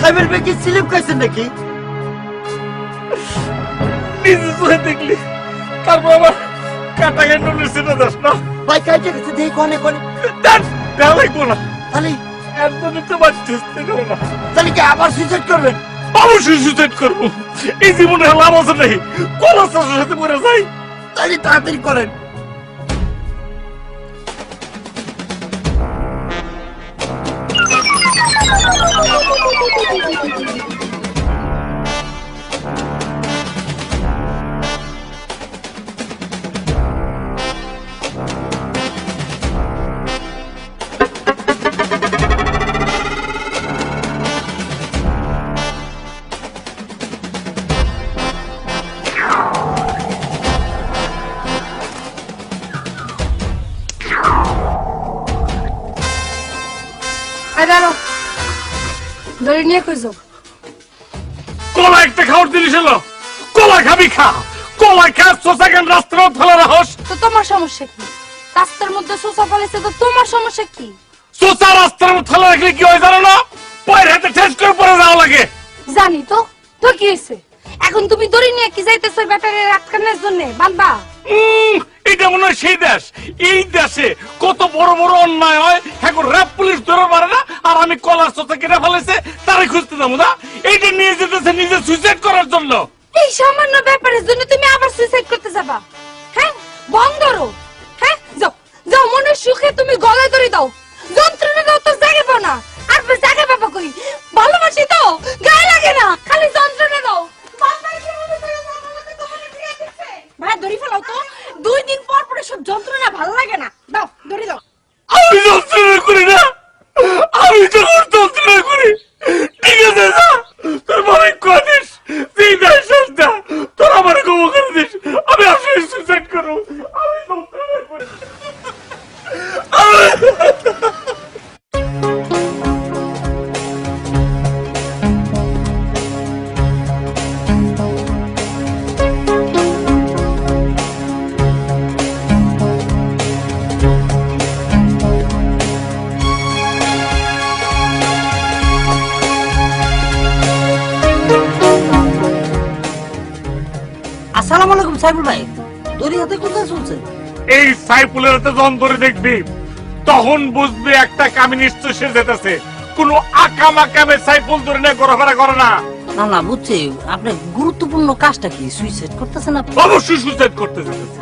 সাইবের ব্যাগে স্লিপ খাইছেন নাকি? নিজে চোখে দেখলি তারপর আবার কাটা গেন্ডলের সেটা দাস না ভাই কাইটে গেছে দেই কোনে কোনে দেওয়া লাগবো না। তাহলে একদমই তো বাঁচতে না। তাহলে কি আবার সুইসাইড করবেন? অবশ্যই সুইসাইড করবো। এই জীবনে লাভ আছে নাই, কলার চাষের সাথে মরে যাই। তাহলে তাড়াতাড়ি করেন। দড়ি নিয়ে কই যাও? কলা একটা খাওয়ার জিনিস হলো, কলা খাবি খা, কলা খা সোসা কেন রাস্তার ফেলে রাখস? তো তোমার সমস্যা কি? রাস্তার মধ্যে সোসা ফেলেছে তো তোমার সমস্যা কি? সোসা রাস্তার ফেলে রাখলে কি হয় জানো না? পায়ের হাতে ঠেস করে পড়ে যাওয়া লাগে। জানি তো, তো কি হয়েছে? এখন তুমি দড়ি নিয়ে কি যাইতেছো ব্যাটারি আটকানোর জন্য? বান্দা এটা মনে হয় সেই দেশ। এই দেশে কত বড় বড় অন্যায় হয়, এখন র্যাব পুলিশ ধরে পারে না, আর আমি কলার সোসা কেটে ফেলেছে তারই খুঁজতে যাবো না। এইটা নিয়ে যেতেছে নিজে সুইসাইড করার জন্য। এই সামান্য ব্যাপারের জন্য তুমি আবার সুইসাইড করতে যাবা? হ্যাঁ, বন্ধ করো। হ্যাঁ, যাও যাও, মনের সুখে তুমি গলায় দড়ি দাও, যন্ত্রণা দাও তো জাগে পাও না। আর জাগে পাবা কই? ভালোবাসি তো গায়ে লাগে না, খালি যন্ত্রণা দাও। ভাই দড়ি ফেলাও তো, 2 দিন পর পরে সব যন্ত্রণা ভালো লাগে না। দাও দড়ি দাও। আমি যন্ত্রণা করি না, আমি যখন যন্ত্রণা করি ঠিক আছে না, তোর বাবা কদিস তুই দাস না, তোর আমার ক্ষমা করে দিস। আমি আসলে সুইসাইড করবো, আমি যন্ত্রণা করি। আসসালামু আলাইকুম সাইবুল ভাই, দড়ি হাতে কোথায় চলছে? এই সাইফুলের হাতে যন্ত্রে দেখবি, তখন বুঝবি একটা কামি নিশ্চয় সে যেতেছে। কোন আকাম আকামে সাইফুল ধরে নিয়ে ঘোরাফেরা করে না। না না বুঝছি, আপনার গুরুত্বপূর্ণ কাজটা কি? সুইসাইড করতেছেন আপনি? অবশ্যই সুইসাইড করতে যেতেছে।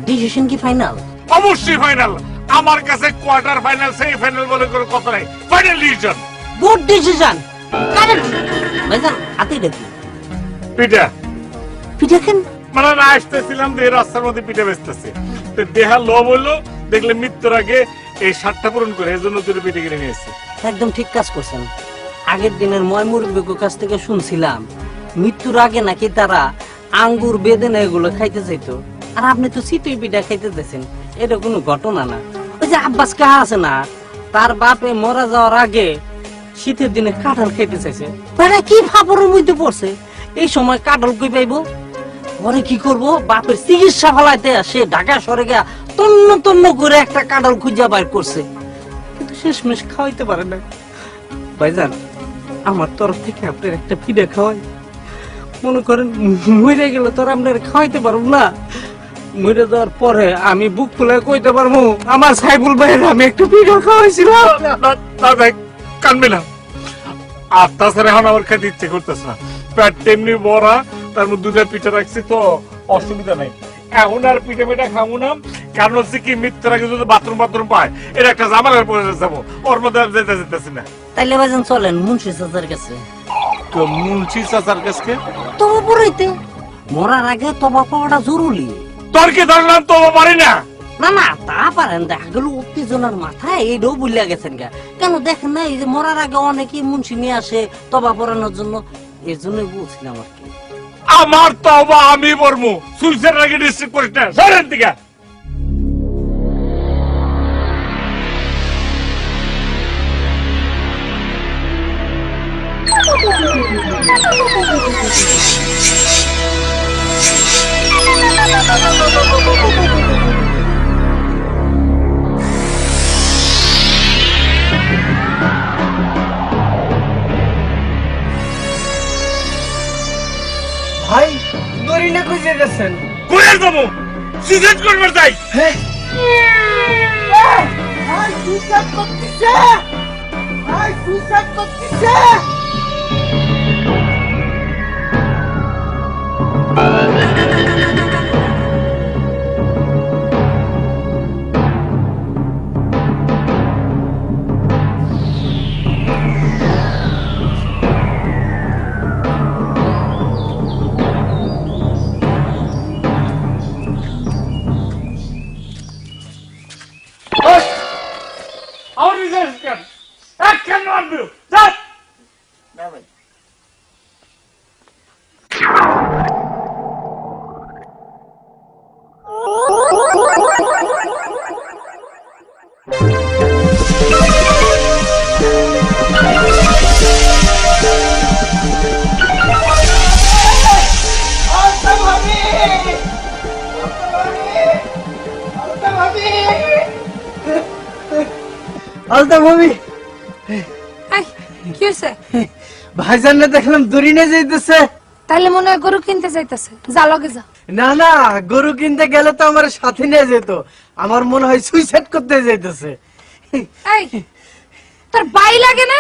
ডিসিশন কি ফাইনাল? অবশ্যই ফাইনাল। আমার কাছে কোয়ার্টার ফাইনাল সেমি ফাইনাল বলে কোনো কথা নাই, final decision. Good decision. Correct ভাইজান, হাতে দেখি পিঠা পিঠা খান। মানে না আসতেছিলাম যে রাস্তার মধ্যে পিঠা বেচতেছে, তো দেহা লোভ হইলো, দেখলে মৃত্যুর আগে এই 60টা পূরণ করে এই জন্য তুই পিঠে কিনে নিয়েছি। একদম ঠিক কাজ করছেন। আগের দিনের ময় মুরব্বীর কাছ থেকে শুনছিলাম মৃত্যুর আগে নাকি তারা আঙ্গুর বেদেনা এগুলো খাইতে চাইতো, আর আপনি তো চিতই পিঠা খাইতে চাইছেন। এটা কোনো ঘটনা না। ওই যে আব্বাস কাহা আছে না, তার বাপে মারা যাওয়ার আগে শীতের দিনে কাঁঠাল খাইতে চাইছে। তারা কি ফাপড়ের মধ্যে পড়ছে, এই সময় কাঁঠাল কই পাইবো? পরে কি করব, বাপের চিকিৎসা ফলাইতে সে ঢাকা শহরে গিয়া তন্ন তন্ন করে একটা কাঁঠাল খুঁজা বাইর করছে, কিন্তু শেষমেশ খাওয়াইতে পারে না। ভাইজান, আমার তরফ থেকে আপনার একটা পিঠা খাওয়াই। মনে করেন মরে গেলে তো আপনার খাওয়াইতে পারবো না, মরে যাওয়ার পরে আমি বুক ফুলে কইতে পারবো আমার সাইফুল ভাইয়ের আমি একটু পিঠা খাওয়াইছিলাম। কানবে না। আর তাছাড়া এখন আমার খেতে ইচ্ছে করতেছে না, পেট তেমনি বড়া, তার মধ্যে 2টা পিঠা রাখছি তো অসুবিধা নাই। এখন আর পিঠে পিঠা খাবো না, কারণ হচ্ছে কি মৃত্যুর আগে যদি বাথরুম পায় এটা একটা জামালার পরে যাবো, ওর মধ্যে আর যেতে যেতেছি না। তাইলে ভাইজান চলেন মুন্সি চাচার কাছে। তো মুন্সি চাচার কাছে তবা পড়াইতে মরার আগে তবা পাওয়াটা জরুরি। তোর কি ধরলাম তো পারি না? না না তা পারেন, দেখা গেল উত্তেজনার মাথায় এইটাও বুঝলে গেছেন গা। কেন দেখেন না, এই যে মরার আগে অনেকে মুন্সি নিয়ে আসে তবা পড়ানোর জন্য, এর জন্যই বলছিলাম আর কি। আমার তবা আমি পড়বো, সুইসাইড আগে ডিস্ট্রিক্ট করিস না, সরেন দিকে। যেতেছেন? কইয়া যাবো সুইসাইড করবার যাই। হ্যাঁ ভাই সুইসাইড করতেছে, ভাই সুইসাইড করতেছে। আমার রিসার্চ কেন এক কেন মারবি যাস না ভাই আলতা ভাবি, এই, কি হয়েছে? ভাইজানরা দেখলাম দড়ি নিয়ে যাইতেছে। তাহলে মনে হয় গরু কিনতে যাইতেছে, যা লগে যা। না না, গরু কিনতে গেলে তো আমার সাথে নিয়ে যেত। আমার মনে হয় সুইসাইড করতে যাইতেছে। এই, তোর বাই লাগে না?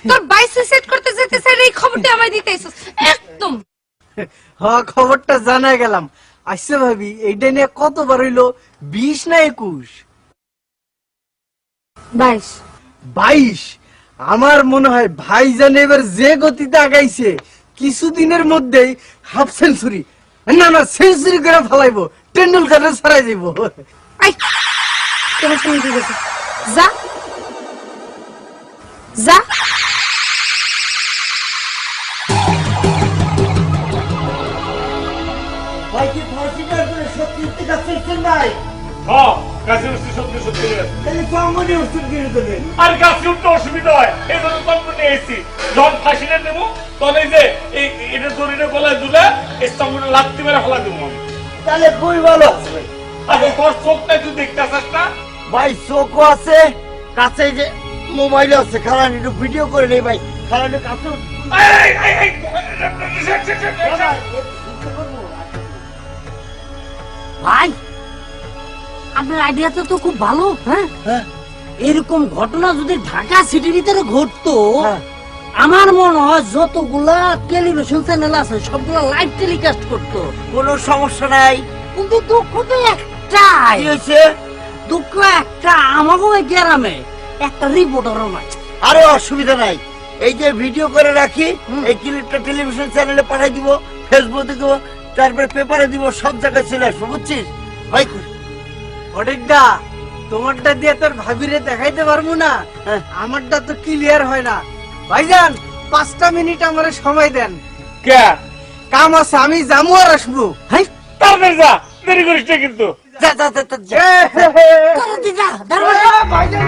তোর বাই সুইসাইড করতে যাইতেছে, এই খবরটা আমায় দিতে আইছস একদম। হ্যাঁ, খবরটা জানা গেলাম। আচ্ছা ভাবি, এইটা নিয়ে কতবার হইলো? 20 না 21? 22। 22? আমার মনে হয় ভাইজান এবার যে গতিতে আগাইছে, কিছুদিনের মধ্যেই হাফ সেঞ্চুরি, না না সেঞ্চুরি করে ফেলাইবো, টেন্ডুলকারের ছাড়াই যাইব। এই, তোমার সঙ্গে কি গেছে? যা যা। ভাই কি ফাঁসি করে সত্যি সত্যি ভাই? হ্যাঁ কাছে উঠছি সত্যি সত্যি তাহলে কমনে ওষুধ কিনে দেবেন। আর গাছে উঠতে অসুবিধা হয় এই জন্য তম্বু নিয়ে এসেছি। যখন ফাঁসিটা নেবো তখন এই যে এটা দড়িটা গলায় দুলে এই তম্বুটা লাত্তি মেরে ফেলা দেবো আমি। তাহলে খুবই ভালো আছে। আচ্ছা তোর চোখটা তুই দেখতে আসিস না? ভাই চোখও আছে, কাছে যে মোবাইল আছে, খালান একটু ভিডিও করে নেই ভাই, খালান কাছে ভাই আপনার আইডিয়াটা তো খুব ভালো। হ্যাঁ, হ্যাঁ এরকম ঘটনা যদি ঢাকা সিটির ভিতরে ঘটতো, হ্যাঁ। আমার মনে হয় যতগুলা টেলিভিশন চ্যানেল আছে সবগুলা লাইভ টেলিকাস্ট করতো। কোনো সমস্যা নাই। কিন্তু দুঃখ তো একটাই। কি হয়েছে? দুঃখ একটা, আমাকে ওই গ্রামে একটা রিপোর্টারও নাই। আরে অসুবিধা নাই, এই যে ভিডিও করে রাখি, এই ক্লিপটা টেলিভিশন চ্যানেলে পাঠাই দিব, ফেসবুকে দিব, তারপরে পেপারে দিব, সব জায়গায় চলে আসবো, বুঝছিস ভাই? অনেকটা তোমারটা দিয়ে তোর ভাবিরে দেখাইতে পারবো না, আমারটা তো ক্লিয়ার হয় না। ভাইজান 5টা মিনিট আমারে সময় দেন, কে কাম আছে, আমি যাবো আর আসবো। হ্যাঁ, তাড়াতাড়ি যা, দেরি করিস না কিন্তু। যা যা যা যা, তাড়াতাড়ি যা,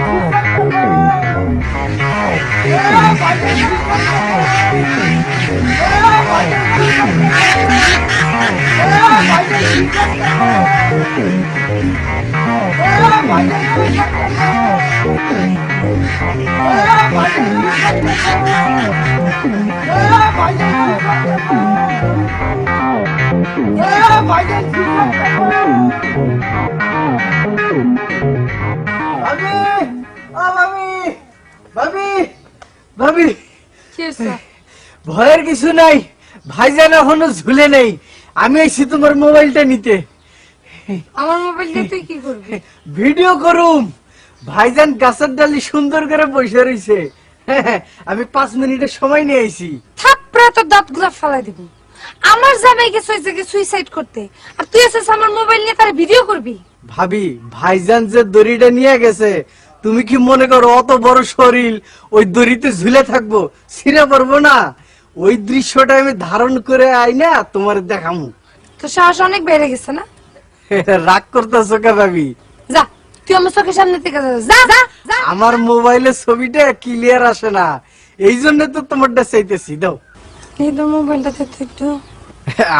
ভাবি, কি হয়েছে? ভয়ের কিছু নাই, ভাইজান এখনো ঝুলে নেই। আমি এসেছি তোমার মোবাইলটা নিতে, আমার মোবাইল দিয়ে তুই কি করবি? ভিডিও করুম। ভাইজান গাছের ডালি সুন্দর করে বসে রয়েছে, আমি 5 মিনিটের সময় নিয়ে আইছি। থাপড়া তো দাঁতগুলা ফালাই দিব। আমার জামাই গেছে ওই জায়গায় সুইসাইড করতে, আর তুই এসেছিস আমার মোবাইল নিয়ে তার ভিডিও করবি? ভাবি, ভাইজান যে দড়িটা নিয়ে গেছে, তুমি কি মনে করো অত বড় শরীর ওই দড়িতে ঝুলে থাকবো? ছিঁড়ে পারবো না। ওই দৃশ্যটা আমি ধারণ করে আই না তোমার দেখামু। তো সাহস অনেক বেড়ে গেছে না? রাগ করতেছো কে ভাবি? যা, তুই আমার চোখের সামনে থেকে যা যা যা যা। আমার মোবাইলের ছবিটা ক্লিয়ার আসে না, এই জন্য তো তোমারটা চাইতেছি। দাও এই তোর মোবাইলটা দে তো একটু।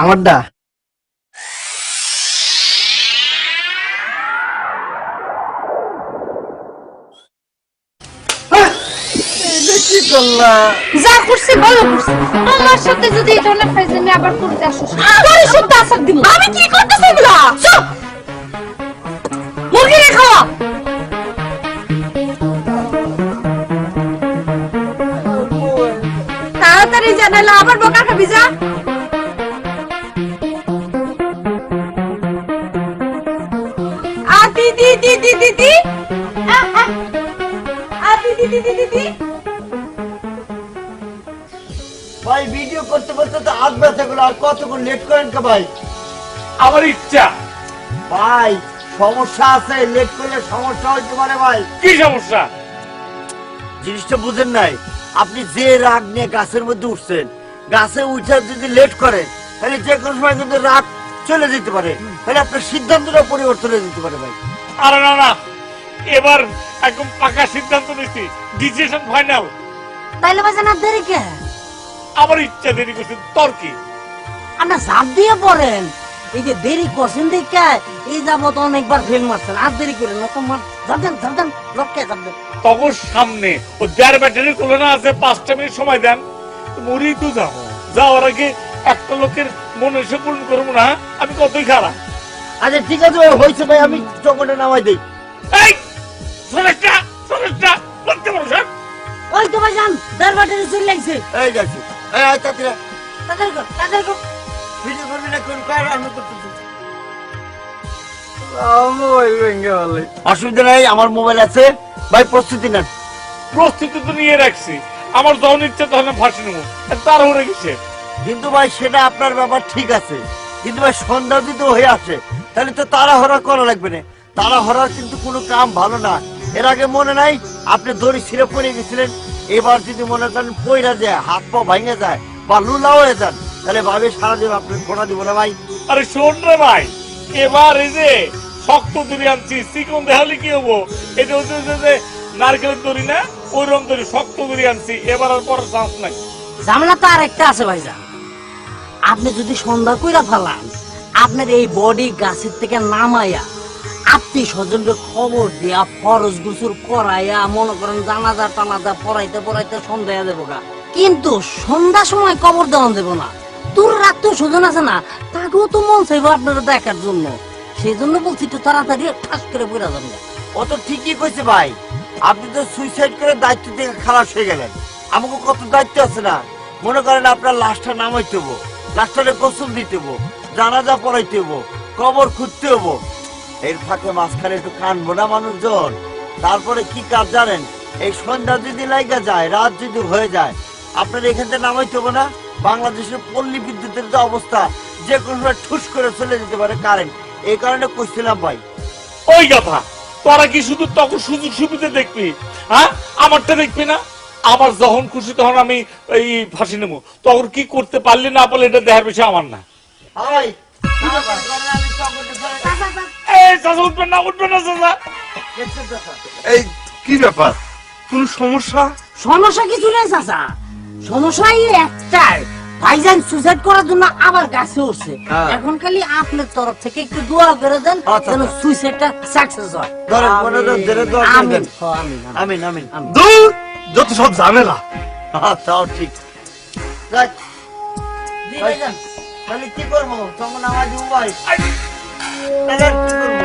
আমারটা। কি মাশাআল্লাহ। যা করছি ভালো করছি। আমার সাথে যদি এই ধরনের ফাইজলামি আবার করতে আসিস তোরে শুদ্ধ আসাদ দিব। আমি কি করতেছি এগুলা? চুপ। মুরগি রে খাওয়া। তাড়াতাড়ি জানালা আবার বকা খাবি যা। দিদি দিদি দিদি দিদি ভাই ভিডিও করতে করতে তো হাত ব্যথা গেলো, আর কতক্ষণ লেট করেন কে ভাই? আমার ইচ্ছা। ভাই সমস্যা আছে, লেট করলে সমস্যা হইতে পারে ভাই। কি সমস্যা? জিনিসটা বুঝেন নাই, আপনি যে রাগ নিয়ে গাছের মধ্যে উঠছেন, গাছে উঠে যদি লেট করেন তাহলে যে কোনো সময় কিন্তু রাগ চলে যেতে পারে, তাহলে আপনার সিদ্ধান্তটা পরিবর্তন হয়ে যেতে পারে ভাই। আরে না না, এবার একদম পাকা সিদ্ধান্ত নিচ্ছি, ডিসিশন ফাইনাল। তাইলে ভাইজান আর দেরি কে? আমার ইচ্ছা দেরি করছি, তোর কি? আপনি ঝাঁপ দিয়ে পড়েন। এই যে দেরি করছেন দেখে এই যাবত অনেকবার ফেল মারছেন, আর দেরি করেন না তোমার। যাবেন লক্ষ্যে যাবেন। তখন সামনে ও 1.5 ব্যাটারির তুলনা আছে, 5টা মিনিট সময় দেন, মরি তো যাবো। যাওয়ার আগে একটা লোকের মনে এসে পূরণ করবো না, আমি কতই খারাপ। আচ্ছা ঠিক আছে ভাই, হয়েছে ভাই, আমি চকটা নামাই দিই। এই সরেশটা করতে পারো স্যার? ওই তো ভাইজান দরবারে চলে লাগছে। এই যাচ্ছি, এই আয় তাড়াতাড়ি তাদের ভিডিও করবি না, কোন কার আমি করতেছি। মোবাইল ভেঙে বলে অসুবিধা নাই, আমার মোবাইল আছে ভাই, প্রস্তুতি নেন। প্রস্তুতি তো নিয়ে রাখছি, আমার যখন ইচ্ছা তখন আমি ফাঁসি নেবো, তার হয়ে গেছে। কিন্তু ভাই সেটা আপনার ব্যাপার ঠিক আছে, কিন্তু ভাই সন্ধ্যা যদি হয়ে আসে তাহলে তো তাড়াহড়া করা লাগবে না। তাড়াহড়ার কিন্তু কোনো কাম ভালো না। এর আগে মনে নাই আপনি দড়ি ছিঁড়ে পড়ে গেছিলেন, এবার যদি মনে করেন পয়রা যায়, হাত পা ভেঙে যায় বা লুলা হয়ে যান, তাহলে ভাবে সারাদিন আপনি ফোনা দিব না ভাই। আরে শোন রে ভাই, এবার এই যে শক্ত দড়ি আনছি, চিকন দেখালে কি হবো? এটা হচ্ছে যে নারকেলের দড়ি না, ওই রকম দড়ি, শক্ত দড়ি আনছি, এবার আর পরে চান্স নাই। ঝামেলা তো আর একটা আছে ভাইজান, আপনি যদি সন্ধ্যা কইরা ফেলান, আপনার এই বডি গাছের থেকে নামাইয়া আত্মীয় স্বজনকে খবর দিয়া ফরজ গুসুর করাইয়া মনে করেন জানাজা টানাজা পড়াইতে সন্ধ্যা দেবো গা, কিন্তু সন্ধ্যার সময় কবর দেওয়া দেবো না। তোর আত্মীয় স্বজন আছে না, তাকেও তো মন চাইবো আপনারা দেখার জন্য। সেই জন্য বলছি একটু তাড়াতাড়ি ঠাস করে পড়া যাবে। ও তো ঠিকই কইছে ভাই, আপনি তো সুইসাইড করে দায়িত্ব থেকে খালাস হয়ে গেলেন, আমাকে কত দায়িত্ব আছে না। মনে করেন আপনার লাশটা নামাইতে হবো, লাশটারে গোসল দিতে হবো, জানাজা পড়াইতে হবো, কবর খুঁজতে হবো, এর ফাঁকে মাঝখানে একটু কানবো না মানুষজন। তারপরে কি কাজ জানেন, এই সন্ধ্যা যদি লাইগা যায়, রাত যদি হয়ে যায়, আপনার এখান থেকে নামাইতে হবো না। বাংলাদেশের পল্লী বিদ্যুতের যে অবস্থা, যে কোনো সময় ঠুস করে চলে যেতে পারে কারেন্ট, এই কারণে কইছিলাম ভাই। ওই কথা, তোরা কি শুধু তখন সুযোগ সুবিধা দেখবি? হ্যাঁ, আমারটা দেখবি না? আমার যখন খুশি তখন আমি এই ফাঁসি নেবো, তখন কি করতে পারলি না পারলে এটা দেখার বিষয় আমার না। ভাই এই চাচা উঠবেন না চাচা। এই কি ব্যাপার, কোন সমস্যা? সমস্যা কিছু নেই চাচা, সমস্যা এই একটাই, ভাইজান সুইসাইড করার জন্য আবার গাছে উঠছে। এখন খালি আপনার তরফ থেকে একটু দোয়া করে দেন যেন সুইসাইডটা সাকসেস হয়। ধরেন মনোযোগ ধরে দোয়া করে দেন। আমিন আমিন আমিন। দূর, যত সব ঝামেলা। তাও ঠিক। যাক, ভাইজান, তাহলে কি করবো? তখন আমার দিব ভাই। তাহলে আর কি করবো?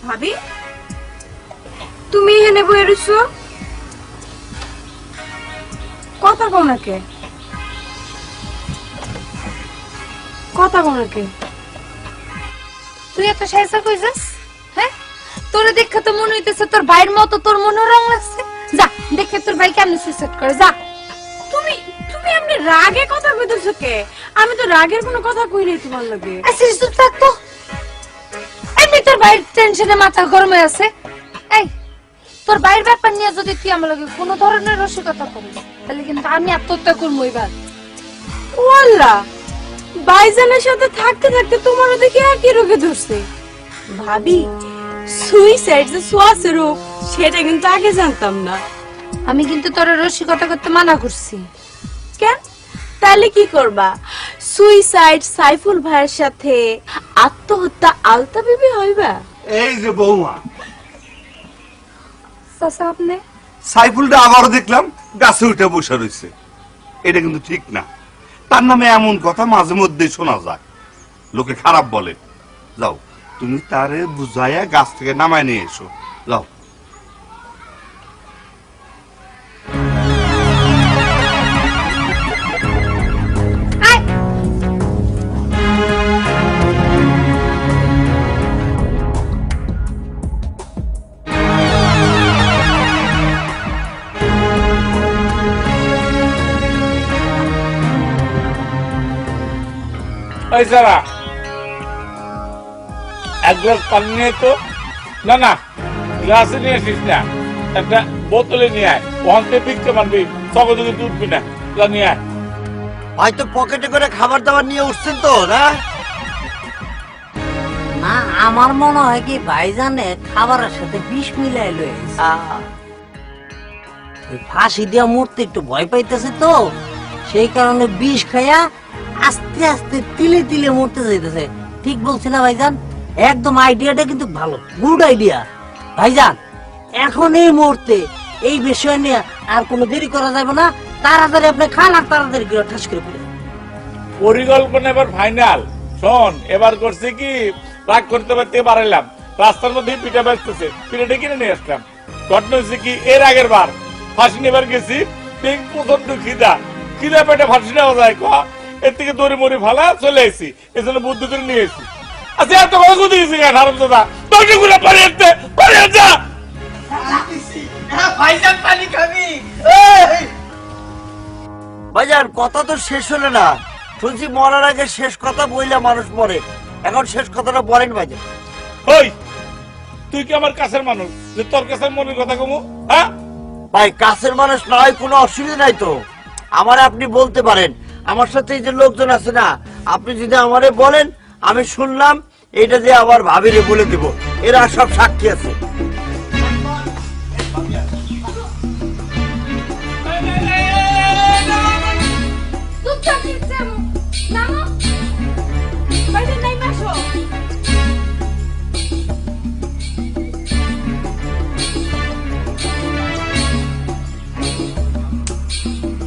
ভাবি তুমি এখানে বসে রইছো, কথা কও নাকে? কথা কও নাকে? তুই এত সাইজা কই যাস? হ্যাঁ, তোরে দেখে তো মনে হইতেছে তোর ভাইয়ের মতো তোর মনে রং লাগছে। যা দেখে তোর ভাই কেমনে সুইসাইড করে, যা। তুমি তুমি এমনি রাগে কথা কইতেছো কে? আমি তো রাগের কোনো কথা কই নাই তোমার লগে। আচ্ছা চুপ থাক তো, এমনি তোর ভাইয়ের টেনশনে মাথা গরম হয়ে আছে। এই তোর ভাইয়ের ব্যাপার নিয়ে যদি তুই আমার লগে কোনো ধরনের রসিকতা করিস, তাহলে কিন্তু আমি আত্মহত্যা করবো এবার। ওয়াল্লাহ, ভাইজানের সাথে থাকতে থাকতে তোমারও দেখি একই রোগে ধরছে। ভাবি, সুইসাইড যে শ্বাস রোগ সেটা কিন্তু আগে জানতাম না। আমি কিন্তু তোর রসিকতা করতে মানা করছি। কেন তাহলে কি করবা? সুইসাইড সাইফুল ভাইয়ের সাথে আত্মহত্যা আলতা বিবি হইবা? এই যে বৌমা, চাচা আপনি সাইফুলটা আবারও দেখলাম গাছে উঠে বসে রয়েছে। এটা কিন্তু ঠিক না। তার নামে এমন কথা মাঝে মধ্যে শোনা যায়, লোকে খারাপ বলে। যাও তুমি তারে বুঝাইয়া গাছ থেকে নামায় নিয়ে এসো, যাও। এই সারা এক গ্লাস পানি নিয়ে তো, না না গ্লাসে নিয়ে আসিস না, একটা বোতলে নিয়ে আয়। ওখান থেকে পিকতে পারবি, তখন থেকে উঠবি না, নিয়ে আয়। হয়তো পকেটে করে খাবার দাবার নিয়ে উঠছেন তো, না? না, আমার মনে হয় কি ভাইজানে খাবারের সাথে বিষ মিলাই লয়েছে। ফাঁসি দিয়া মরতে একটু ভয় পাইতেছে তো, সেই কারণে বিষ খাইয়া আস্তে আস্তে তিলে তিলে মরতে যাইতেছে। ঠিক বলছি না ভাইজান? একদম আইডিয়াটা কিন্তু ভালো, গুড আইডিয়া ভাইজান। এখন এই মুহূর্তে এই বিষয় নিয়ে আর কোনো দেরি করা যাবে না, তাড়াতাড়ি আপনি খান আর তাড়াতাড়ি করে ঠাস করে ফেলে। পরিকল্পনা এবার ফাইনাল। শোন, এবার করছে কি, রাগ করতে পারতে পারলাম, রাস্তার মধ্যে পিঠা বেচতেছে, পিঠাটা কিনে নিয়ে আসলাম। ঘটনা হচ্ছে কি, এর আগের বার ফাঁসি নেবার গেছি, প্রচন্ড খিদা পেটে ফাঁসি নেওয়া যায় কোয়া, এর থেকে দড়ি মরি ফালা চলে আসি, এই জন্য বুদ্ধি করে নিয়ে এসি। আচ্ছা এত কথা কোথায় গেছি কেন হারাম দাদা, দরজা গুলো পালিয়ে যা। ভাইজান কথা তো শেষ হলো না। শুনছি মরার আগে শেষ কথা বইলা মানুষ মরে, এখন শেষ কথাটা বলেন ভাইজান। ওই তুই কি আমার কাছের মানুষ যে তোর কাছে মনের কথা কমু? হ্যাঁ ভাই, কাছের মানুষ নয়, কোনো অসুবিধা নাই তো। আমারে আপনি বলতে পারেন, আমার সাথে এই যে লোকজন আছে না, আপনি যদি আমারে বলেন, আমি শুনলাম, এইটা যে আবার ভাবিরে বলে দিব, এরা সব সাক্ষী আছে।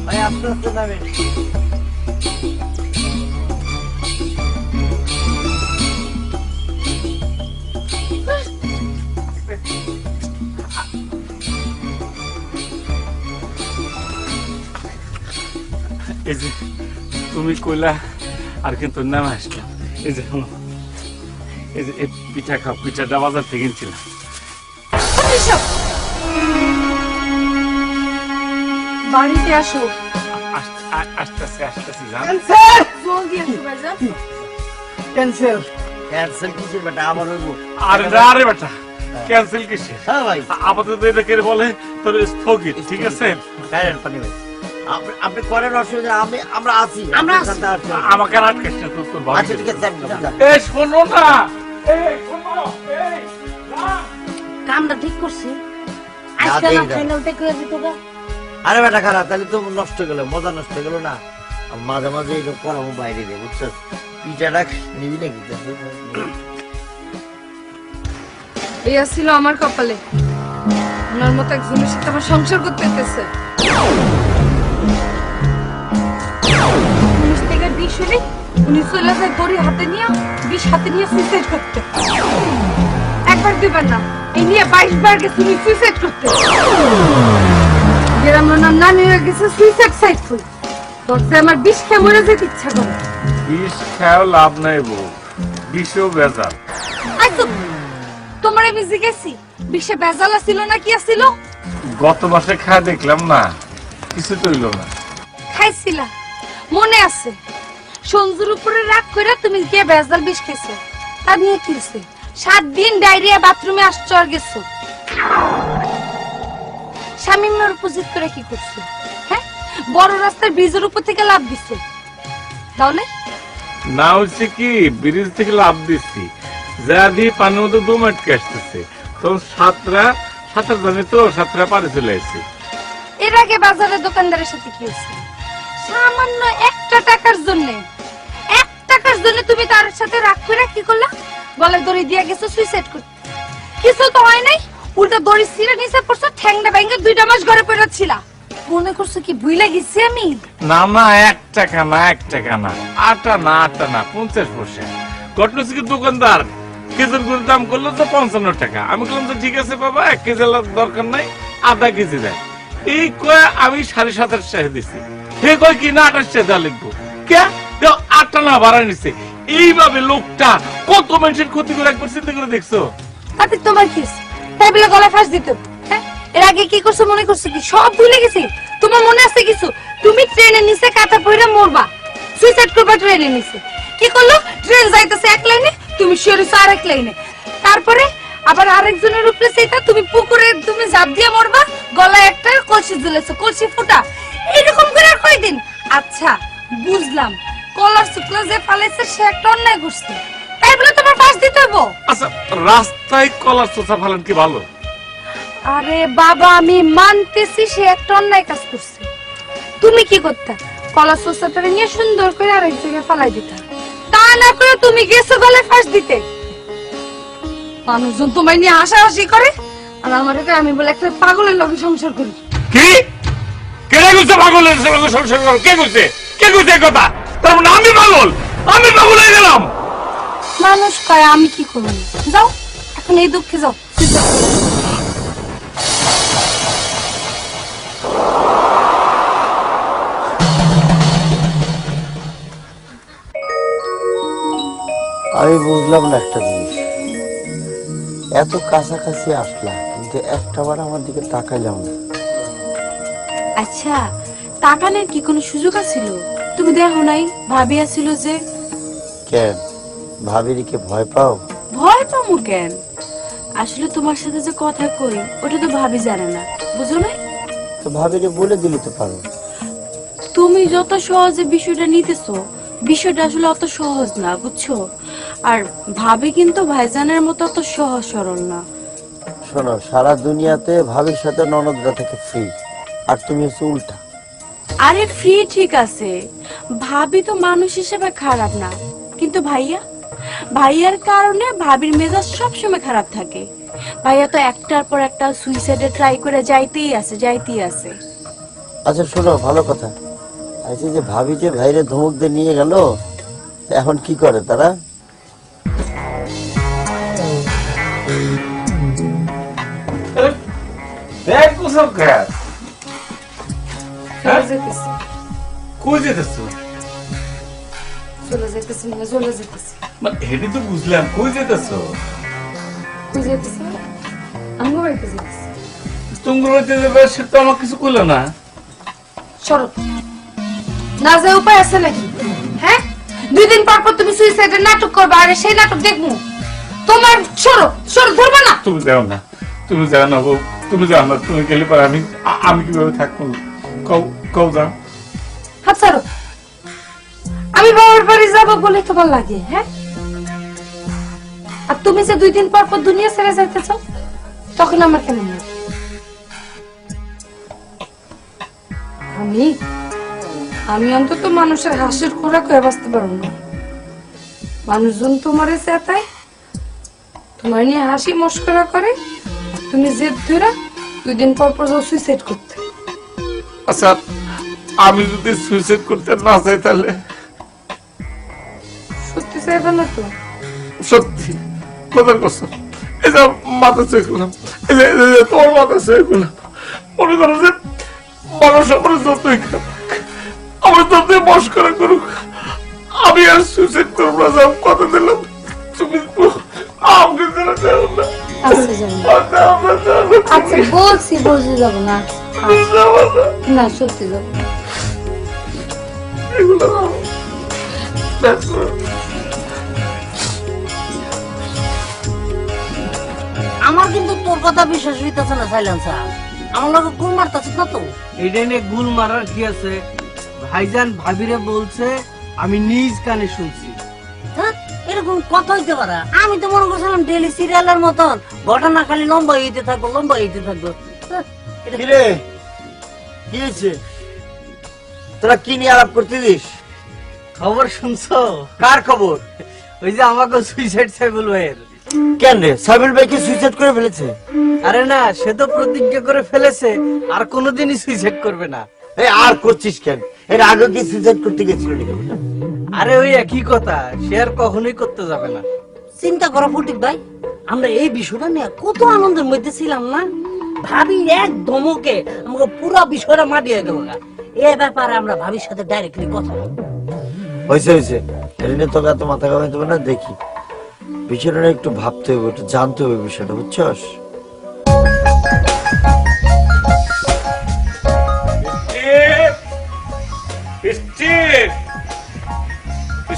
ভাই আস্তে আস্তে নামেন। এই যে তুমি কইলা আর কিন্তু নাম আসলাম, এই যে শোনো, এই যে এই পিঠা খাও, পিঠাটা বাজার থেকে কিনছিলাম। বাড়িতে আসো, আসতেছি জান। জলদি আসো ভাইজান। ক্যান্সেল ক্যান্সেল কিসের বেটা, আমার হইব। আরে বেটা, ক্যান্সেল কিসে? হ্যাঁ ভাই, আপাতত এটাকে বলে তোর স্থগিত, ঠিক আছে? ডাইরেক্ট পানি ভাই, আপনি করেন, অসুবিধা, আমরা আছি, আমরা আপনার সাথে আছি। আমাকে আর আটকাস না, তোর ভাবি। আচ্ছা ঠিক আছে, আপনি যান। এই শোনো না, এই শোনো, এই রাম। কামটা ঠিক করছি, আজকে না ফাইনালটা করে দিত গা। আরে বেটা খারাপ, তাহলে তো নষ্ট গেল, মজা নষ্ট গেল না। মাঝে মাঝে এটা পড়াবো বাইরে দিয়ে, বুঝছো? পিঠাটা নিবি নাকি? এই ছিল আমার কপালে, ওনার মতো একজনের সাথে আমার সংসার করতে হইতেছে। 19 থেকে 20 হলে উনি চলে যায় গড়ি হাতে নিয়ে, 20 হাতে নিয়ে সুইসাইড করতে। একবার দুইবার না, এই নিয়ে 22 বার গেছে উনি সুইসাইড করতে। গ্রামের নাম নানি হয়ে গেছে সুইসাইড সাইফুল। দরজা আমার 20 খেয়ে মরে যেতে ইচ্ছা করে। বিষ খাও লাভ নাই বউ, বিষও বেজাল। আইতো তোমারে বিজি গেছি, বিষে বেজাল ছিল না কি ছিল? গত মাসে খায় দেখলাম না, কিছু তো হইল না। খাইছিলা মনে আছে? সঞ্জুর উপরে রাগ করে তুমি গিয়ে বেজাল বিষ খেয়েছো, তা নিয়ে কি হয়েছে? 7 দিন ডায়রিয়া, বাথরুমে আসছো আর গেছো। শামিমের উপজিত করে কি করছো? হ্যাঁ, বড় রাস্তার ব্রিজের উপর থেকে লাফ দিছো, তাহলে না হচ্ছে কি, ব্রিজ থেকে লাভ দিচ্ছি, যা দিয়ে পানির মতো দম আটকে আসতেছে, তখন সাঁতার জানি তো, সাঁতারা পারে চলে আসছে। এর আগে বাজারে দোকানদারের সাথে কি হয়েছে? সামান্য 1 টাকার জন্য 1 টাকার জন্য তুমি তার সাথে রাগ করে কি করলা? গলায় দড়ি দিয়ে গেছো সুইসাইড করতে। কিছু তো হয় নাই, উল্টা দড়ি ছিঁড়ে নিচে পড়ছো, ঠ্যাংটা ভেঙে 2টা মাস ঘরে পড়ে ছিলা। মনে করছো কি ভুলে গেছি আমি? না না, 1 টাকা না, 1 টাকা না, আটা না 50 পয়সা। ঘটনা হচ্ছে কি, দোকানদার কেজির গুড়ের দাম করলো তো 55 টাকা। আমি বললাম তো ঠিক আছে বাবা, 1 কেজি দরকার নাই, আধা কেজি দেয়। এই কয়ে আমি 27.5 টাকা দিচ্ছি। হে কয় কি না 28 টাকা লিখবো কে? 8 না ভাড়া নিচ্ছে। এইভাবে লোকটা কত মানুষের ক্ষতি করে একবার চিন্তা করে দেখছো? তাতে তোমার কি হয়েছে? তাই বলে গলায় ফাঁস দিত? হ্যাঁ, এর আগে কি করছো মনে করছো কি? সব ভুলে গেছি। তোমার মনে আছে কিছু? তুমি ট্রেনের নিচে কাটা পড়ে মরবা, সুইসাইড করবা ট্রেনের নিচে। কি করলো? ট্রেন যাইতেছে এক লাইনে, তুমি সরেছো আরেক লাইনে। তারপরে আবার আরেকজনের উপরে সেটা তুমি পুকুরে তুমি ঝাঁপ দিয়ে মরবা, গলায় একটা কলসি ঝুলেছো, কলসি ফুটা। এরকম করে আর কয়দিন? আচ্ছা বুঝলাম, কলার শুকলা যে ফালাইছে সে একটা অন্যায় করছে, তাই বলে তোমার ফাঁস দিতে হবো? আচ্ছা, রাস্তায় কলার চোষা ফালান কি ভালো? আরে বাবা, আমি মানতেছি সে একটা অন্যায় কাজ করছে। তুমি কি করতে? কলার চোষাটারে নিয়ে সুন্দর করে আরেক জায়গায় ফালাই দিতে। তা না করে তুমি গেছো গলায় ফাঁস দিতে। মানুষজন তোমায় নিয়ে হাসাহাসি করে, আর আমার আমি বলে একটা পাগলের লগে সংসার করি। কি কে কইছে পাগলের সঙ্গে সংসার করো? কে কইছে? কে কইছে এই কথা? তার মানে আমি পাগল হয়ে গেলাম? মানুষ কয়, আমি কি করবো? যাও এখন এই দুঃখে যাও। আমি বুঝলাম না একটা জিনিস, এত কাছাকাছি আসলাম কিন্তু একটাবার আমার দিকে তাকাইলাম না। আচ্ছা, তাকানোর কি কোনো সুযোগ আছিল? তুমি দেখো নাই ভাবি আছিল যে? কেন ভাবিরিকে ভয় পাও? ভয় পামু কেন? আসলে তোমার সাথে যে কথা কই ওটা তো ভাবি জানে না, বুঝো না? তো ভাবিরে বলে দিলে তো পারো। তুমি যত সহজে বিষয়টা নিতেছো, বিষয়টা আসলে অত সহজ না, বুঝছো? আর ভাবি কিন্তু ভাইজানের মতো অত সহজ সরল না। শোনো, সারা দুনিয়াতে ভাবির সাথে ননদরা থেকে ফ্রি, আর তুমি হচ্ছে উল্টা। আরে ফ্রি ঠিক আছে, ভাবি তো মানুষ হিসেবে খারাপ না, কিন্তু ভাইয়ার কারণে ভাবির মেজাজ সবসময় খারাপ থাকে। ভাইয়া তো একটার পর একটা সুইসাইডে ট্রাই করে যাইতেই আছে। আচ্ছা শোনো, ভালো কথা, আচ্ছা যে ভাবি যে ভাইরে ধমক দিয়ে নিয়ে গেল, এখন কি করে তারা? দেখ কুসব গ্যাস চলে যেতেছি, কই যেতেছো? চলে যেতেছি, চলে যেতেছি। মানে হেডি তো বুঝলাম, কই যেতেছো? কই যেতেছি? আমি বাড়িতে যেতেছি। তুমি বাড়িতে যাবে সে তো আমার কিছু কইলো না। সরো, না যে উপায় আছে নাকি? হ্যাঁ, 2 দিন পর পর তুমি সুইসাইডের নাটক করবে, আর সেই নাটক দেখবো তোমার। সরো ধরবা না। তুমি যাও না বউ, তুমি যাও না। তুমি গেলে পরে আমি কিভাবে থাকবো? কও যাও। হাত ছাড়ো। আমি বাবার বাড়ি যাবো বলে তোমার লাগে? হ্যাঁ, আর তুমি যে 2 দিন পর পর দুনিয়া ছেড়ে যাইতে চাও, তখন আমার কেমন লাগে? আমি অন্তত মানুষের হাসির খোরাক হয়ে বাঁচতে পারবো না। মানুষজন তোমারে চেতায়, তোমার নিয়ে হাসি মস্করা করে, তুমি জেদ ধরে 2 দিন পর পর যাও সুইসাইড করতে। আচ্ছা, আমি যদি সুইসাইড করতে না চাই তাহলে? সত্যি চাইবে না তো? সত্যি কথা কষ্ট। এই যে মাথা চেয়ে করলাম, এই যে তোর মাথা চেয়ে করলাম, মনে করো যে মানুষ আমার যতই আমার যতই মস্করা করুক, আমি আর সুইসাইড করবো না। সব কথা দিলাম, তুমি আমাকে ছেড়ে যাও না। আচ্ছা যাবো, আচ্ছা বলছি যাবো না। না সত্যি যাবো। আমার কিন্তু তোর কথা বিশ্বাস হইতেছে না সাইলেন্সার। আমার লোক গুল মারতেছিস না তো? এটা নিয়ে গুল মারার কি আছে? ভাইজান ভাবিরে বলছে, আমি নিজ কানে শুনছি। হ্যাঁ, এরকম কথা হইতে পারে? আমি তো মনে করছিলাম ডেলি সিরিয়ালের মতন ঘটনা খালি লম্বা হইতে থাকবো। হ্যাঁ, এটা কিরে কি হয়েছে? তোরা কি নিয়ে আলাপ করতেছিস? খবর শুনছো? কার খবর? ওই যে আমাকে সুইসাইড সাইবুল ভাইয়ের। কেন রে, সাইবুল ভাই কি সুইসাইড করে ফেলেছে? আরে না, সে তো প্রতিজ্ঞা করে ফেলেছে আর কোনোদিনই সুইসাইড করবে না। এই আর করছিস কেন? এর আগে কি সুইসাইড করতে গেছিল নাকি? আরে ওই একই কথা, সে আর কখনোই করতে যাবে না। চিন্তা করো ফটিক ভাই, আমরা এই বিষয়টা নিয়ে কত আনন্দের মধ্যে ছিলাম না? ভাবি এক ধমকে আমাকে পুরো বিষয়টা মাটিয়ে দেবো না। এ ব্যাপারে আমরা ভাবির সাথে ডাইরেক্টলি কথা বলবো। হয়েছে হয়েছে, এটা নিয়ে তোকে এত মাথা ঘামাইতে হবে না। দেখি বিষয়টা নিয়ে একটু ভাবতে হবে, একটু জানতে হবে বিষয়টা, বুঝছস? স্টিভ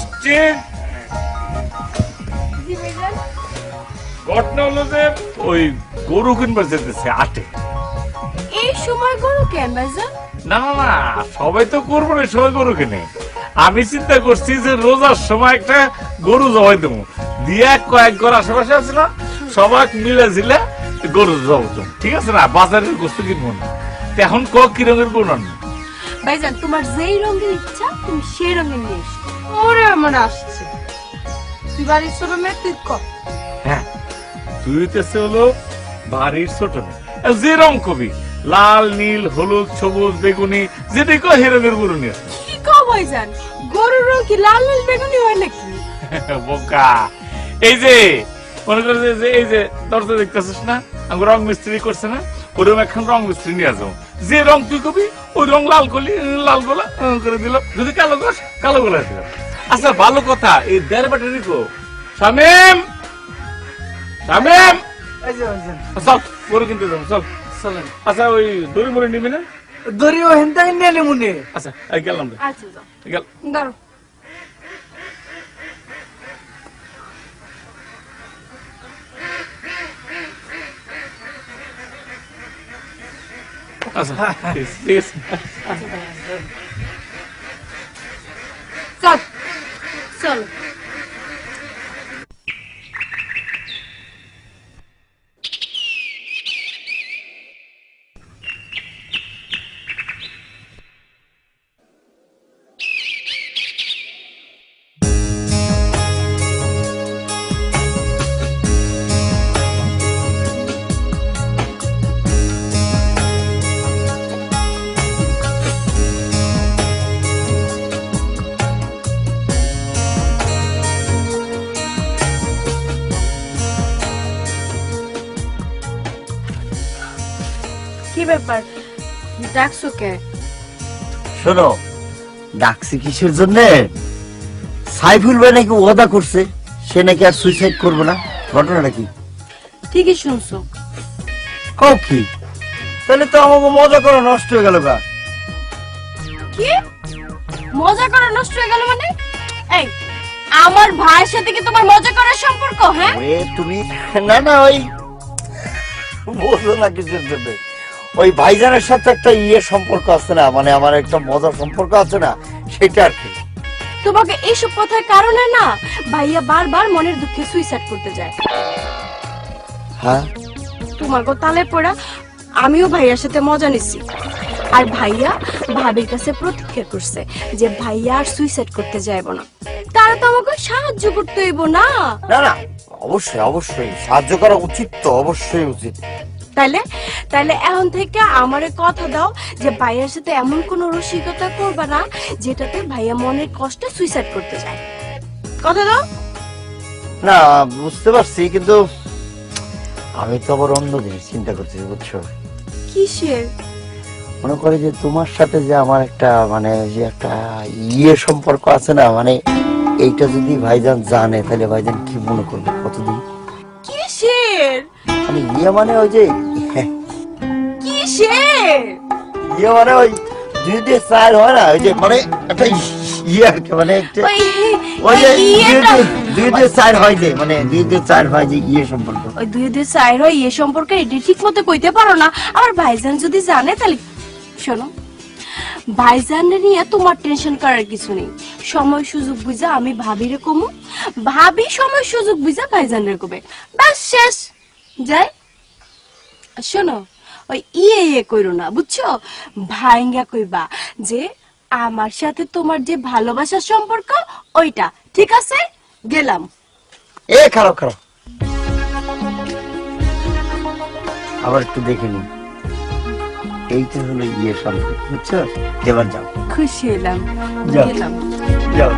স্টিভ ঘটনা হলো যে ওই গরু কিনবার যেতেছে আটে। এই সময় গরু কেন ভাইজান? না না না, সবাই তো করবো না, সবাই গরু কিনে। আমি চিন্তা করছি যে রোজার সময় একটা গরু জবাই দেবো দিয়ে কয়েক ঘর আশেপাশে আছে না, সবাই মিলে ঝিলে গরু জবাই দেবো, ঠিক আছে না? বাজারের গোস্ত কিনবো না। তো এখন কি রঙের গরু আনবো? ভাইজান তোমার যেই রঙের ইচ্ছা তুমি সেই রঙের নিয়ে এসো। ওরে আমার আসছে, তুই বাড়ির ছোট মেয়ে, তুই কর। হ্যাঁ, তুই হইতেছে হলো বাড়ির ছোট মেয়ে। যে রং কবি, লাল নীল হলুদ সবুজ বেগুনি, যেটাই কো হেরঙের গরু নিয়ে আসবো। কি কও ভাইজান, গরুর রং কি লাল লাল বেগুনি হয় নাকি? বোকা, এই যে মনে করে যে এই যে দরজা দেখতেছিস না, আমার রং মিস্ত্রি করছে না, ওরকম এখন রং মিস্ত্রি নিয়ে আসবো। যে রং তুই কবি ওই রং লাল করলি, লাল গোলা করে দিলাম। যদি কালো কর, কালো গোলা দিলাম। আচ্ছা ভালো কথা, এই দেড় ব্যাটারি কো শামিম, শামিম এই যে ভাইজান, চল গরু কিনতে যাবো, চল। চলেন। আচ্ছা ওই দড়ি মরি নিবি না? দড়িও হেনতে নিয়ে নেবো নে। আচ্ছা এই গেলাম রে, আচ্ছা যাও। গেল। দাঁড়ো, আচ্ছা ঠিক আছে। চল চল। কি ব্যাপার, ডাকছো কে? শোনো, ডাকছি কিসের জন্য? সাইফুল ভাই নাকি ওয়াদা করছে সে নাকি আর সুইসাইড করবে না। ঘটনাটা কি? ঠিকই শুনছো। কও কি? তাহলে তো আমাকে মজা করা নষ্ট হয়ে গেল গা। কি মজা করা নষ্ট হয়ে গেল মানে? এই আমার ভাইয়ের সাথে কি তোমার মজা করার সম্পর্ক? হ্যাঁ ওরে তুমি, না না ওই বোঝো না কিসের জন্য। ওই ভাইজানের সাথে একটা সম্পর্ক আছে না, মানে আমার একটা মজার সম্পর্ক আছে না, সেটা আর কি। তোমাকে এইসব কথার কারণে না ভাইয়া বারবার মনের দুঃখে সুইসাইড করতে যায়। হ্যাঁ, তোমার গো তালে পড়া আমিও ভাইয়ার সাথে মজা নিছি, আর ভাইয়া ভাবির কাছে প্রতিজ্ঞা করছে যে ভাইয়া আর সুইসাইড করতে যাইব না। তারা তো আমাকে সাহায্য করতে হইব না? না না, অবশ্যই অবশ্যই সাহায্য করা উচিত, তো অবশ্যই উচিত। তাইলে তাইলে এখন থেকে আমারে কথা দাও যে ভাইয়ার সাথে এমন কোন রসিকতা করবা না যেটাতে ভাইয়া মনের কষ্টে সুইসাইড করতে যায়। কথা দাও। না বুঝতে পারছি, কিন্তু আমি তো আবার অন্য জিনিস চিন্তা করতেছি, বুঝছো? কিসের? মনে করে যে তোমার সাথে যে আমার একটা মানে যে একটা সম্পর্ক আছে না, মানে এইটা যদি ভাইজান জানে তাহলে ভাইজান কি মনে করবে কতদিন? কিসের? মানে মানে ওই যে কিসের? মানে ওই দুই দিয়ে চার হয় না, ওই যে মানে একটা আর কি, মানে একটা ওই যে দুই দিয়ে চার হয় যে, মানে দুই দিয়ে চার হয় যে সম্পর্ক। ওই দুই চার হয় সম্পর্কে এটি ঠিক মতো কইতে পারো না। আমার ভাইজান যদি জানে তাহলে শোনো, ভাইজান নিয়ে তোমার টেনশন করার কিছু নেই। সময় সুযোগ বুঝা আমি ভাবিরে কমু, ভাবি সময় সুযোগ বুঝা ভাইজানের কবে, বাস শেষ। যাই শোনো, ওই ইয়ে কইরো না, বুঝছো? ভাইঙ্গা কইবা যে আমার সাথে তোমার যে ভালোবাসার সম্পর্ক ওইটা, ঠিক আছে? গেলাম। এ খারাপ খারাপ, আবার একটু দেখে নি। এইটা হলো ইয়ে সম্পর্ক, বুঝছো? এবার যাও খুশি হলাম, যাও। গেলাম। যাও।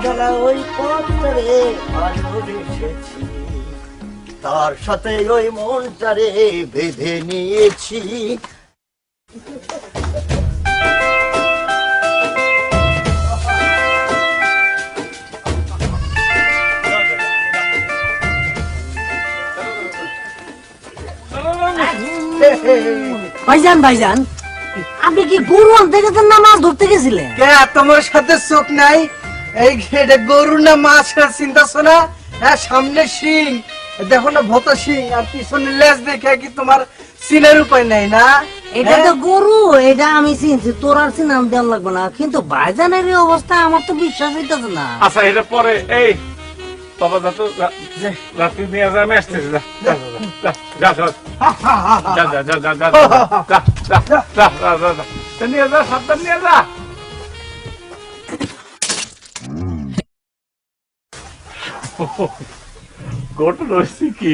চলা ওই পথটারে ভালোবেসেছি, তার সাথে ওই মনটারে বেঁধে নিয়েছি। ভাইজান ভাইজান, আপনি কি গরু আনতে গেছেন না মাছ ধরতে গেছিলেন? কে তোমার সাথে চোখ নাই? এই এটা গরু না মাছ চিন্তা শোনা? হ্যাঁ, সামনে শিং, দেখো না ভত শিং, আর পিছনে লেজ দেখে কি তোমার চিনের উপায় নাই না? এটা তো গরু, এটা আমি চিনছি, তোর আর চিনাম দেওয়া লাগবে না। কিন্তু ভাইজানের এই অবস্থা আমার তো বিশ্বাস হইতেছে না। আচ্ছা এটা পরে এই বাবা যা তো রাত্রি নিয়ে যা, আমি আসতেছি, যা যা যা যা যা যা যা যা যা যা নিয়ে যা, সাবধান নিয়ে যা। ঘটনা হয়েছে কি,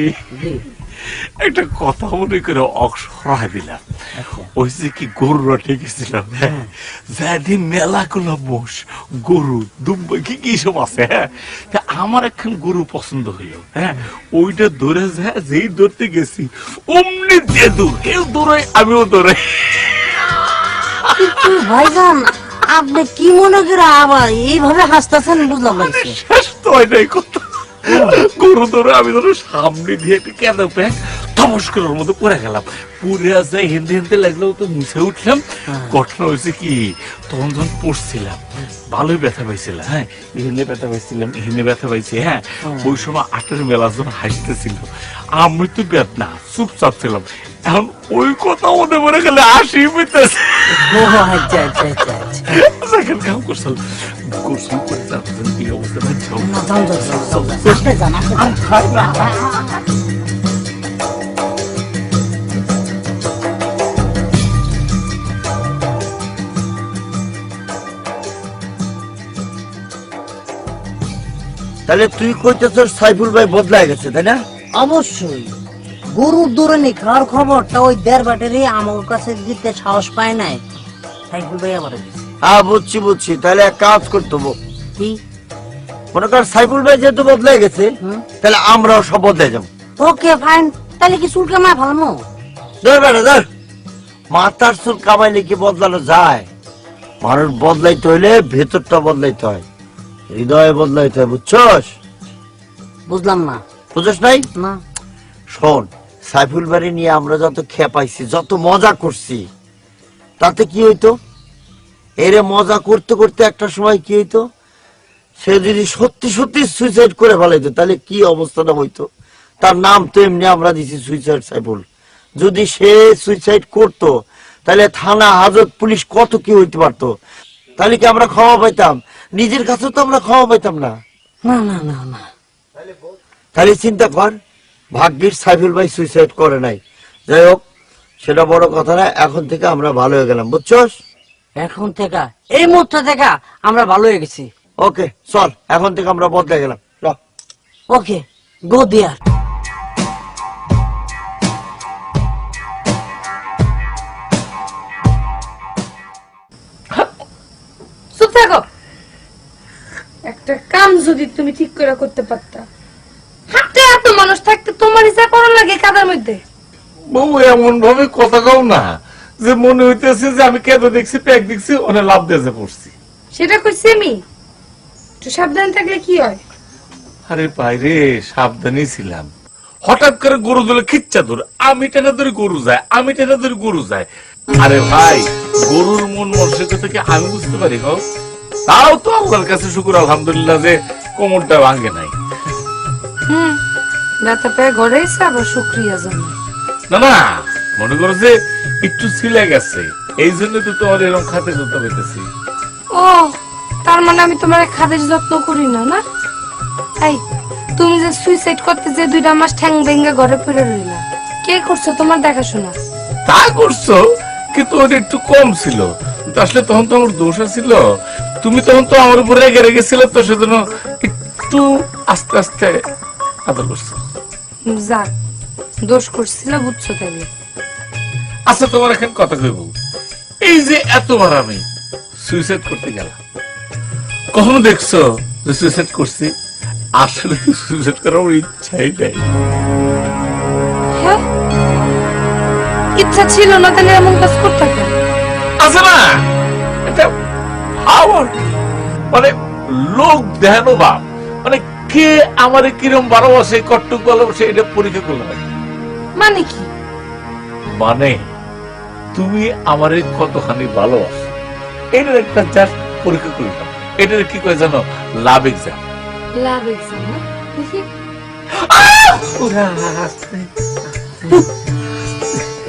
একটা কথা মনে করে অক্ষরায় দিলাম। হয়েছে কি, গরুরা ঠিক ছিলাম, যাদি মেলা গুলো মোষ, গরু দুম্বা কি কি সব আছে। হ্যাঁ, আমার এখন গরু পছন্দ হইল। হ্যাঁ, ওইটা ধরে যায়, যেই ধরতে গেছি অমনি দিয়ে দূর, কেউ দৌড়াই আমিও দৌড়াই। কিন্তু ভাইজান, আপনি কি মনে করে আবার এইভাবে হাসতেছেন বুঝলাম না কিছু। শেষ তো হয় নাই কথা। গরু ধরে আমি ধরো সামনে দিয়ে একটা কেঁদা প্যাক নমস্কারের মতো পড়ে গেলাম, পুরে যায় হেনতে হেনতে লাগলো, তো মুছে উঠলাম। ঘটনা হয়েছে কি, তখন যখন পড়ছিলাম ভালোই ব্যথা পাইছিলাম। হ্যাঁ, এখানে ব্যথা পাইছিলাম, এখানে ব্যথা পাইছি। হ্যাঁ, ওই সময় আটের মেলা যখন হাসতেছিল, আমি তো বেদনা চুপচাপ ছিলাম। এখন ওই কথা মনে পড়ে গেলে আসি পেতেছে। ও আচ্ছা আচ্ছা আচ্ছা আচ্ছা। সেকেন্ড কাম করছিল, গোসল করে তারপর কি অবস্থা হচ্ছে। না, যান, যান, যান, যান, যান। আপনি যান, আপনি যান। তাহলে তুই কইতেছস সাইফুল ভাই বদলায় গেছে, তাই না? অবশ্যই গরুর দৌড়ানি খাওয়ার খবরটা ওই দেড় ব্যাটারি আমার কাছে দিতে সাহস পায় নাই। সাইফুল ভাই আবার হ্যাঁ, বুঝছি বুঝছি। তাহলে এক কাজ করতে হবে, কি? মনে কর সাইফুল ভাই যেহেতু বদলায় গেছে, তাহলে আমরাও সব বদলে যাবো। ওকে ফাইন, তাহলে কি চুল কামায় ভালো? ধর বেটা ধর, মাথার চুল কামাইলে কি বদলানো যায়? মানুষ বদলাইতে হইলে ভেতরটা বদলাইতে হয়, হৃদয়ে বদলাইতে হয়, বুঝছস? বুঝলাম না। বুঝছ নাই? না। শোন, সাইফুল বাড়ি নিয়ে আমরা যত খেপাইছি, যত মজা করছি, তাতে কি হইতো? এরে মজা করতে করতে একটা সময় কি হইতো, সে যদি সত্যি সত্যি সুইসাইড করে ফেলাইতো, তাহলে কি অবস্থাটা হইতো? তার নাম তো এমনি আমরা দিছি সুইসাইড সাইফুল। যদি সে সুইসাইড করতো, তাহলে থানা, হাজত, পুলিশ কত কি হইতে পারতো। তাহলে কি আমরা ক্ষমা পাইতাম? নিজের কাছে তো আমরা ক্ষমা পাইতাম না। না না না না। তাহলে চিন্তা কর, ভাগ্যিস সাইফুল ভাই সুইসাইড করে নাই। যাই হোক, সেটা বড় কথা না। এখন থেকে আমরা ভালো হয়ে গেলাম, বুঝছস? এখন থেকে, এই মুহূর্ত থেকে আমরা ভালো হয়ে গেছি। ওকে চল, এখন থেকে আমরা বদলে গেলাম। ওকে, গো দেয়ার। চুপ থাকো। একটা কাম যদি তুমি ঠিক করে করতে পারতা, হাতে এত মানুষ থাকতে তোমার ইচ্ছা করা লাগে কাদার মধ্যে। বউ এমন ভাবে কথা কও না যে মনে হইতেছে যে আমি কেঁদে দেখছি, প্যাক দেখছি, অনেক লাভ দিয়ে পড়ছি। সেটা কইছি আমি। একটু সাবধান থাকলে কি হয়? আরে বাইরে সাবধানই ছিলাম, হঠাৎ করে গরু দলে খিচ্চা ধর, আমি টেনে ধরে গরু যায়, আমি টেনে ধরে গরু যায়। আরে ভাই, গরুর মন মানসিকতা কি আমি বুঝতে পারি? হোক, তাও তো আল্লাহর কাছে শুকুর আলহামদুলিল্লাহ যে কোমরটা ভাঙে নাই। ব্যথা পেয়ে ঘরে এসে আবার শুক্রিয়া জানাই। না না, মনে করো যে একটু ছিলে গেছে, এই জন্য তো তোমার এরকম খাতে যত্ন পেতেছি। ও, তার মানে আমি তোমার খাদের যত্ন করি না? না, এই তুমি যে সুইসাইড করতে যে 2 মাস ঠ্যাং ভেঙে ঘরে পড়ে রইলা, কে করছো তোমার দেখাশোনা? তা করছো, কিন্তু ওটা একটু কম ছিল। তো আসলে তখন তো আমার দোষ ছিল, তুমি তখন তো আমার উপরে রেগে রেগেছিলে, তো সেজন্য একটু আস্তে আস্তে আদর করছো। যাক, দোষ করছিল বুঝছো তাইলে। আচ্ছা তোমার এখন কথা কইব, এই যে এতবার আমি সুইসাইড করতে গেলাম, কখনো দেখছো যে সুইসাইড করছি? আসলে তো সুইসাইড করার আমার ইচ্ছাই নাই। হ্যাঁ, ইচ্ছা ছিল না তাহলে এমন কাজ করতে কেন? আছে না এটা পাওয়ার, মানে লোক দেখানো ভাব, মানে কে আমার কিরম ভালোবাসে, কট্টুক ভালোবাসে, এটা পরীক্ষা করলাম। মানে কি? মানে তুমি আমারে কতখানি ভালোবাসো এটার একটা জাস্ট পরীক্ষা করলাম। এটার কি কয় জানো? লাভ এক্সাম। লাভ এক্সাম? দেখি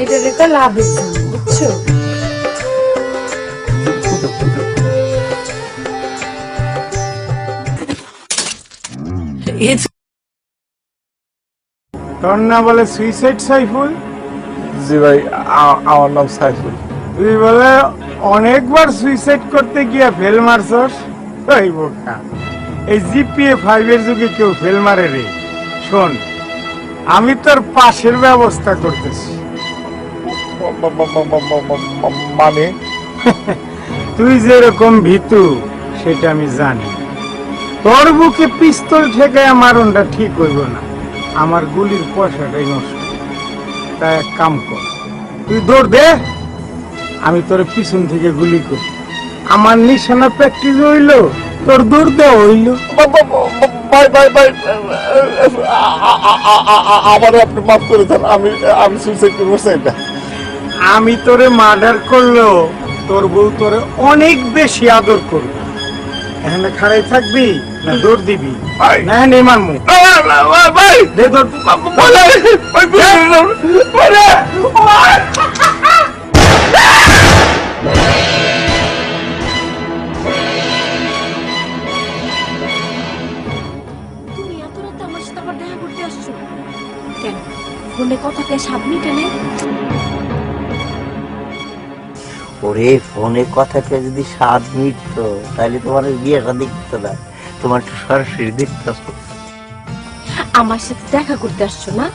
এটা রেখা লাভ এক্সাম, বুঝছো? তোর না বলে সুইসাইড সাইফুল? জি ভাই, আমার নাম সাইফুল। তুই বলে অনেকবার সুইসাইড করতে গিয়া ফেল মারছস? ওই বোকা, এই জিপিএ 5 এর যুগে কেউ ফেল মারে রে? শোন, আমি তোর পাশের ব্যবস্থা করতেছি। মানে তুই যেরকম ভীতু সেটা আমি জানি। তোর বুকে পিস্তল ঠেকায় মারণটা ঠিক হইব না, আমার গুলির পয়সাটাই নষ্ট। তা এক কাম কর, তুই দৌড় দে, আমি তোর পিছন থেকে গুলি করি। আমার নিশানা প্র্যাকটিস হইল, তোর দৌড় দেওয়া হইল। ভাই ভাই ভাই, আমারও আপনি মাফ করে দেন, আমি সুইসাইড করবো চাই না। আমি তোরে মার্ডার করলো, তোর বউ তোরে অনেক বেশি আদর করবে। এখানে খাড়াই থাকবি না দৌড় দিবি? না নেই মারমু ভাই দে দৌড়। তুমি এত রাতে আমার সাথে আবার দেখা করতে আসছো কেন? ফোনে কথা কে সাবনি কেনে? ওরে ফোনে কথাটা যদি 7 মিনিট তাহলে তোমার বিয়েটা দেখতে না, তোমার একটু সরাসরি দেখতে আসতো। আমার সাথে দেখা করতে আসছো না?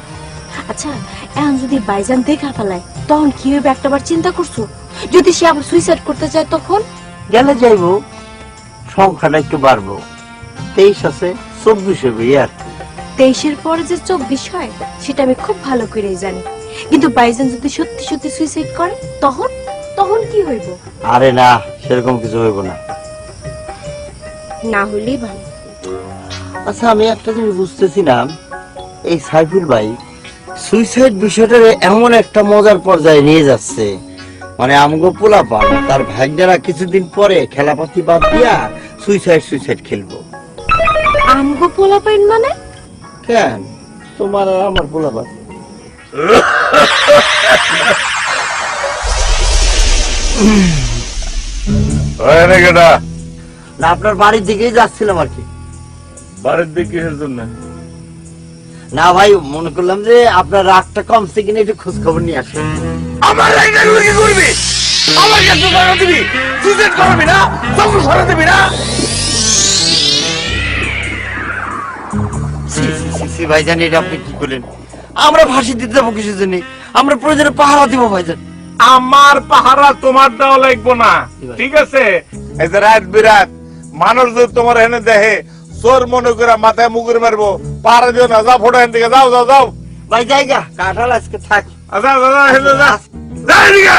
আচ্ছা, এখন যদি বাইজান দেখা ফেলায় তখন কি হবে একটাবার চিন্তা করছো? যদি সে আবার সুইসাইড করতে চায় তখন? গেলে যাইবো, সংখ্যাটা একটু বাড়বো, 23 আছে 24 হবে আর কি। 23-এর পরে যে 24 হয় সেটা আমি খুব ভালো করেই জানি, কিন্তু বাইজান যদি সত্যি সত্যি সুইসাইড করে তখন তখন কি হইব? আরে না, সেরকম কিছু হইব না। না হইলেই ভালো। আচ্ছা, আমি একটা জিনিস বুঝতেছি না, এই সাইফুল ভাই সুইসাইড বিষয়টা এমন একটা মজার পর্যায়ে নিয়ে যাচ্ছে, মানে আমগো পোলাপান তার ভাগ্যরা কিছুদিন পরে খেলাপাতি বাদ দিয়া সুইসাইড খেলবো। আমগো পোলাপাইন মানে? কেন, তোমার আর আমার পোলাপান। কেটা না, আপনার বাড়ির দিকেই যাচ্ছিলাম আর কি। বাড়ির দিকে কিসের জন্য? না ভাই, মনে করলাম যে আপনার রাগটা কমছে কিনা একটু খোঁজ খবর নিয়ে আসুন। আমার লাইনগুলো কি করবি? আমার কাছে ধরা দিবি? সুইসাইড করবি না? সব ধরা দিবি না? ভাইজান, এটা আপনি কি করলেন? আমরা ফাঁসি দিতে যাবো কিছু জন্য? আমরা প্রয়োজনে পাহারা দিব ভাইজান। আমার পাহারা তোমার দেওয়া লাগবো না, ঠিক আছে? এই যে রাত বিরাত মানুষ যদি তোমার এনে দেখে, চোর মনে করে মাথায় মুগুর মারবো, পাহারা দিও না। যাও, ফটো এখান থেকে যাও যাও যাও। ভাই জায়গা কাঁঠাল আজকে থাক। আচ্ছা যা এদিকে।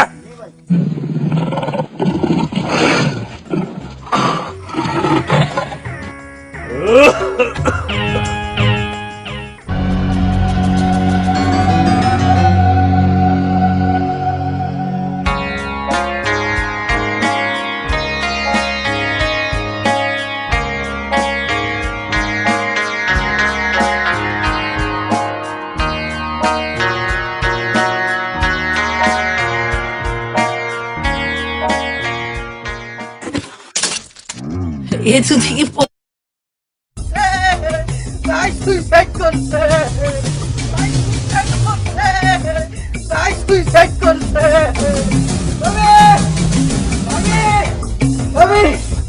এ যদি সুইসাইড করছে, ভাই সুইসাইড করছে।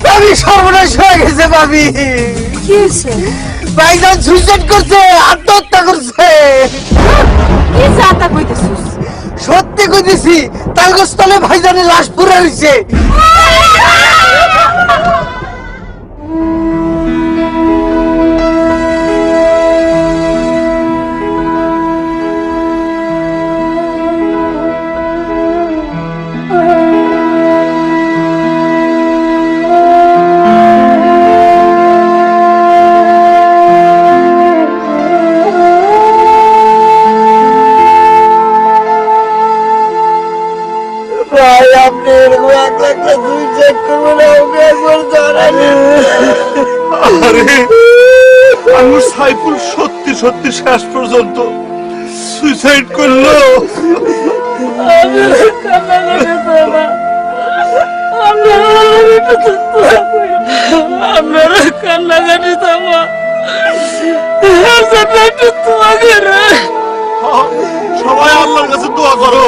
ভাবি সর্বনাশ হয়ে গেছে ভাবি। কি হয়েছে? ভাইজান সুইসাইড করছে, আত্মহত্যা করছে। কি যাতা কইতেছিস? সত্যি কইতেছি, তালগোস্তলে ভাইজানের লাশ পুড়ে রইছে। ভাই আপনি এরকম একটা সুইসাইড করবেন, আমাকে একবার জানালেন। আরে আমার সাইফুল সত্যি সত্যি শেষ পর্যন্ত সুইসাইড করলো। আপনারা কান্নাকাটি থামা, সবাই আল্লাহর কাছে দোয়া করো।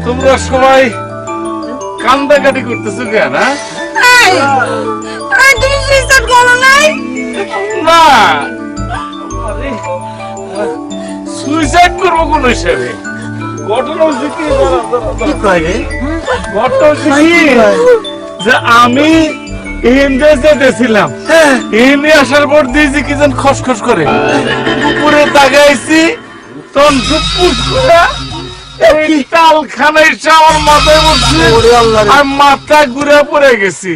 তোমরা সবাই কান্দাকাটি করতেছো কেন? তুমি সুইসাইড করো নাই? না, সুইসাইড করবো কোন হিসাবে? ঘটনা হচ্ছে কি, ঘটনা হচ্ছে কি যে আমি এনে আসার পর দিয়েছি কি যেন খসখস করে উপরে তাকাইছি, তখন ঝুপুস করে এই তালখানা এসে আমার মাথায় বসছে আর মাথা ঘুরে পড়ে গেছি।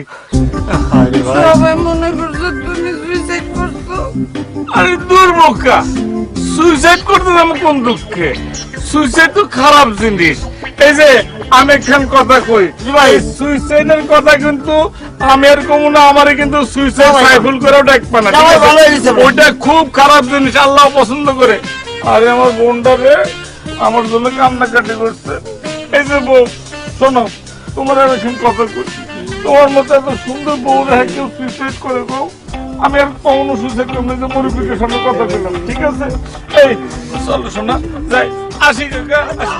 সবাই মনে করছো তুমি সুইসাইড করছো। আরে দুর্মুখা, সুইসাইড করতে যাবো কোন দুঃখে? সুইসাইড তো খারাপ জিনিস। এই যে আমি একখান কথা কই ভাই, সুইসাইডের কথা কিন্তু আমি আর কমু না, আমারে কিন্তু সুইসাইড সাইফুল করেও ডাকবে না, ওইটা খুব খারাপ জিনিস, আল্লাহ পছন্দ করে। আরে আমার বোনটা রে আমার জন্য কান্নাকাটি করছে। এই যে বউ, শোনো, তোমার আর এখন কথা কই, তোমার মতো এত সুন্দর বউ রেখে কেউ সুইসাইড করে গো? আমি আর কখনো সুইসাইড করবো না, মুরব্বীর সামনে কথা বললাম, ঠিক আছে? এই চলো শোনা, যাই, আসি কাকা, আসি।